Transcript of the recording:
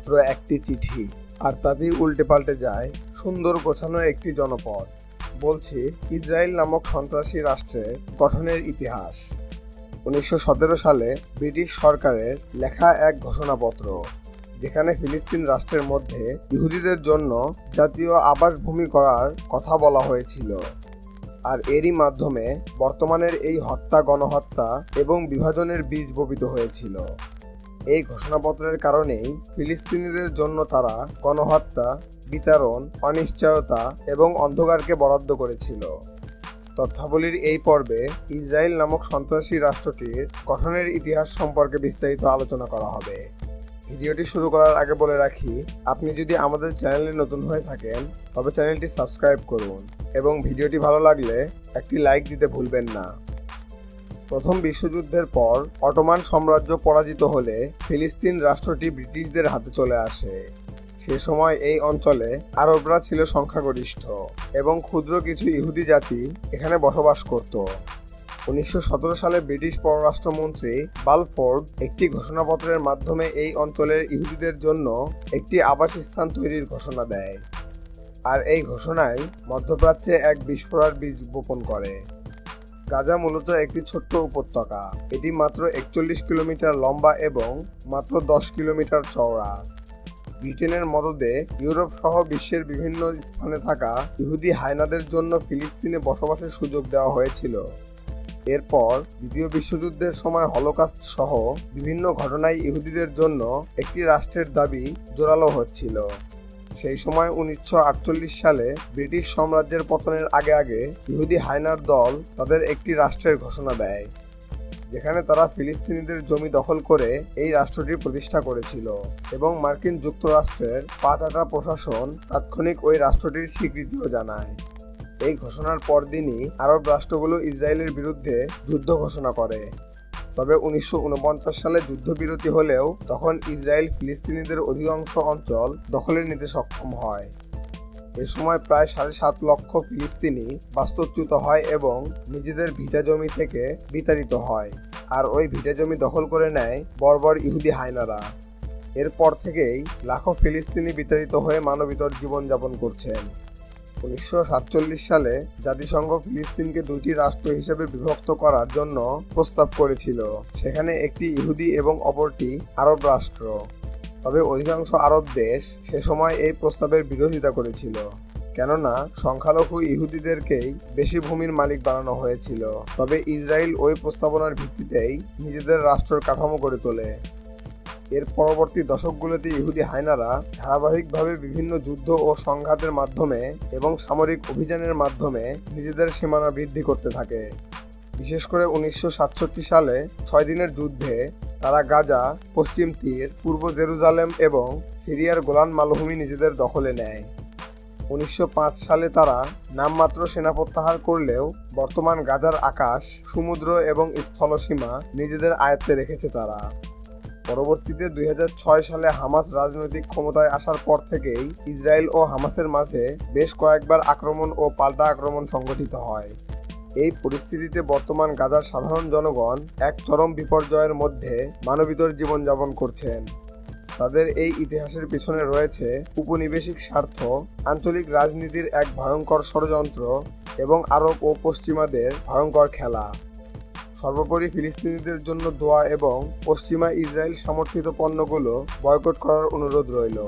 মাত্র একটি চিঠি, আর তাতেই উল্টে পাল্টে যায় সুন্দর গোছানো একটি জনপদ। বলছি ইসরায়েল নামক সন্ত্রাসী রাষ্ট্রের গঠনের ইতিহাস। 1917 সালে ব্রিটিশ সরকারের লেখা এক ঘোষণাপত্র, যেখানে ফিলিস্তিন রাষ্ট্রের মধ্যে ইহুদিদের জন্য জাতীয় আবাসভূমি করার কথা বলা হয়েছিল। আর এরই মাধ্যমে বর্তমানের এই হত্যা, গণহত্যা এবং বিভাজনের বীজ বপিত হয়েছিল। এই ঘোষণাপত্রের কারণেই ফিলিস্তিনিদের জন্য তারা গণহত্যা, বিতাড়ন, অনিশ্চয়তা এবং অন্ধকারকে বরাদ্দ করেছিল। তথ্যাবলীর এই পর্বে ইসরায়েল নামক সন্ত্রাসী রাষ্ট্রটির গঠনের ইতিহাস সম্পর্কে বিস্তারিত আলোচনা করা হবে। ভিডিওটি শুরু করার আগে বলে রাখি, আপনি যদি আমাদের চ্যানেলে নতুন হয়ে থাকেন তবে চ্যানেলটি সাবস্ক্রাইব করুন এবং ভিডিওটি ভালো লাগলে একটি লাইক দিতে ভুলবেন না। প্রথম বিশ্বযুদ্ধের পর অটোমান সাম্রাজ্য পরাজিত হলে ফিলিস্তিন রাষ্ট্রটি ব্রিটিশদের হাতে চলে আসে। সে সময় এই অঞ্চলে আরবরা ছিল সংখ্যাগরিষ্ঠ এবং ক্ষুদ্র কিছু ইহুদি জাতি এখানে বসবাস করত। 1917 সালে ব্রিটিশ পররাষ্ট্রমন্ত্রী বালফোর্ড একটি ঘোষণাপত্রের মাধ্যমে এই অঞ্চলের ইহুদিদের জন্য একটি আবাসস্থান তৈরির ঘোষণা দেয়। আর এই ঘোষণায় মধ্যপ্রাচ্যে এক বিস্ফোরক বীজ বপন করে। গাজা মূলত একটি ছোট্ট উপত্যকা। এটি মাত্র 41 কিলোমিটার লম্বা এবং মাত্র 10 কিলোমিটার চওড়া। ব্রিটেনের মদদে ইউরোপ সহ বিশ্বের বিভিন্ন স্থানে থাকা ইহুদি হায়নাদের জন্য ফিলিস্তিনে বসবাসের সুযোগ দেওয়া হয়েছিল। এরপর দ্বিতীয় বিশ্বযুদ্ধের সময় হলোকাস্ট সহ বিভিন্ন ঘটনায় ইহুদিদের জন্য একটি রাষ্ট্রের দাবি জোরালো হচ্ছিল। সেই সময় 1948 সালে ব্রিটিশ সাম্রাজ্যের পতনের আগে আগে ইহুদি হায়নার দল তাদের একটি রাষ্ট্রের ঘোষণা দেয়, যেখানে তারা ফিলিস্তিনিদের জমি দখল করে এই রাষ্ট্রটি প্রতিষ্ঠা করেছিল এবং মার্কিন যুক্তরাষ্ট্রের পাঁচ-আটা প্রশাসন তাৎক্ষণিক ওই রাষ্ট্রটির স্বীকৃতিও জানায়। এই ঘোষণার পরদিনই আরব রাষ্ট্রগুলো ইসরায়েলের বিরুদ্ধে যুদ্ধ ঘোষণা করে। তবে 1949 সালে যুদ্ধবিরতি হলেও তখন ইসরায়েল ফিলিস্তিনিদের অধিকাংশ অঞ্চল দখলে নিতে সক্ষম হয়। এ সময় প্রায় 7.5 লক্ষ ফিলিস্তিনি বাস্তুচ্যুত হয় এবং নিজেদের ভিটা জমি থেকে বিতাড়িত হয়। আর ওই ভিটা জমি দখল করে নেয় বর্বর ইহুদি হায়নারা। এরপর থেকেই লাখো ফিলিস্তিনি বিতাড়িত হয়ে মানবেতর জীবনযাপন করছেন। 1947 সালে জাতিসংঘ ফিলিস্তিনকে দুইটি রাষ্ট্র হিসেবে বিভক্ত করার জন্য প্রস্তাব করেছিল। সেখানে একটি ইহুদি এবং অপরটি আরব রাষ্ট্র। তবে অধিকাংশ আরব দেশ সে সময় এই প্রস্তাবের বিরোধিতা করেছিল, কেননা সংখ্যালঘু ইহুদিদেরকেই বেশি ভূমির মালিক বানানো হয়েছিল। তবে ইসরায়েল ওই প্রস্তাবনার ভিত্তিতেই নিজেদের রাষ্ট্রের কাঠামো গড়ে তোলে। এর পরবর্তী দশকগুলোতে ইহুদি হায়নারা ধারাবাহিকভাবে বিভিন্ন যুদ্ধ ও সংঘাতের মাধ্যমে এবং সামরিক অভিযানের মাধ্যমে নিজেদের সীমানা বৃদ্ধি করতে থাকে। বিশেষ করে 1967 সালে 6 দিনের যুদ্ধে তারা গাজা, পশ্চিম তীর, পূর্ব জেরুজালেম এবং সিরিয়ার গোলান মালভূমি নিজেদের দখলে নেয়। 1905 সালে তারা নামমাত্র সেনা প্রত্যাহার করলেও বর্তমান গাজার আকাশ, সমুদ্র এবং স্থলসীমা নিজেদের আয়ত্তে রেখেছে তারা। পরবর্তীতে 2006 সালে হামাস রাজনৈতিক ক্ষমতায় আসার পর থেকেই ইসরায়েল ও হামাসের মাঝে বেশ কয়েকবার আক্রমণ ও পাল্টা আক্রমণ সংঘটিত হয়। এই পরিস্থিতিতে বর্তমান গাজার সাধারণ জনগণ এক চরম বিপর্যয়ের মধ্যে মানবেতর জীবনযাপন করছেন। তাদের এই ইতিহাসের পিছনে রয়েছে উপনিবেশিক স্বার্থ, আঞ্চলিক রাজনীতির এক ভয়ঙ্কর ষড়যন্ত্র এবং আরব ও পশ্চিমাদের ভয়ঙ্কর খেলা। সর্বোপরি ফিলিস্তিনিদের জন্য দোয়া এবং পশ্চিমা ইসরায়েল সমর্থিত পণ্যগুলো বয়কট করার অনুরোধ রইল।